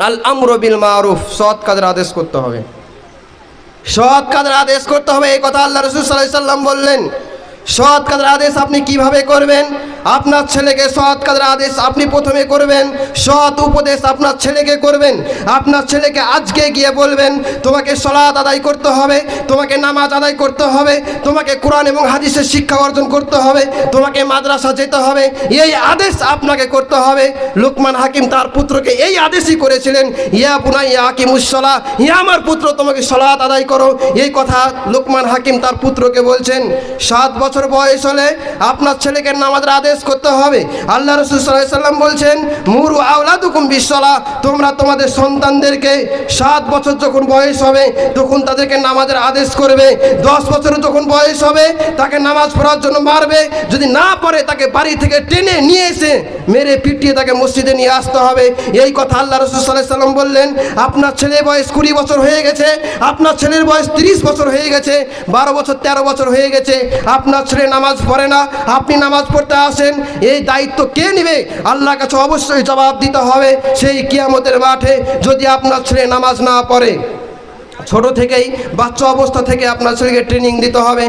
আল আমরু বিল মারুফ, সৎ কাজের আদেশ করতে হবে, সৎ কাজের আদেশ করতে হবে। এই কথা আল্লাহ রাসূল সাল্লাল্লাহু আলাইহি সাল্লাম বললেন। সৎ কাজের আদেশ আপনি কিভাবে করবেন? আপনার ছেলেকে সৎ কাজের আদেশ আপনি প্রথমে করবেন, সৎ উপদেশ আপনার ছেলেকে করবেন। আপনার ছেলেকে আজকে গিয়ে বলবেন, তোমাকে সালাত আদায় করতে হবে, তোমাকে নামাজ আদায় করতে হবে, তোমাকে কোরআন এবং হাদিসের শিক্ষা অর্জন করতে হবে, তোমাকে মাদ্রাসা যেতে হবে, এই আদেশ আপনাকে করতে হবে। লুকমান হাকিম তার পুত্রকে এই আদেশই করেছিলেন, ইয়া বুনাইয়া আকিমুস সালাহ, ইয়া আমার পুত্র তোমাকে সালাত আদায় করো। এই কথা লুকমান হাকিম তার পুত্রকে বলছেন। 7 বছর বয়স হলে আপনার ছেলেকে নামাজের আদেশ করতে হবে। আল্লাহ রাসূল সাল্লাল্লাহু আলাইহি সাল্লাম বলছেন, মুরু আওলাদুকুম বিসসালাহ, তোমরা তোমাদের সন্তানদেরকে 7 বছর যখন বয়স হবে তখন তাদেরকে নামাজের আদেশ করবে। 10 বছর যখন বয়স হবে তাকে নামাজ পড়ার জন্য মারবে, যদি না পড়ে তাকে বাড়ি থেকে টেনে নিয়ে এসে মেরে পিটিয়ে তাকে মসজিদে নিয়ে আসতে হবে। এই কথা আল্লাহ রাসূল সাল্লাল্লাহু আলাইহি সাল্লাম বললেন। আপনার ছেলের বয়স 20 বছর হয়ে গেছে, আপনার ছেলের বয়স 30 বছর হয়ে গেছে, 12 বছর 13 বছর হয়ে গেছে, আপনার ছেলে নামাজ পড়ে না, আপনি নামাজ পড়তে আসেন, এই দায়িত্ব কে নেবে? আল্লাহর কাছে অবশ্যই জবাব দিতে হবে সেই কিয়ামতের মাঠে, যদি আপনার ছেলে নামাজ না পড়ে। ছোট থেকেই, বাচ্চা অবস্থা থেকে আপনার ছেলেকে ট্রেনিং দিতে হবে।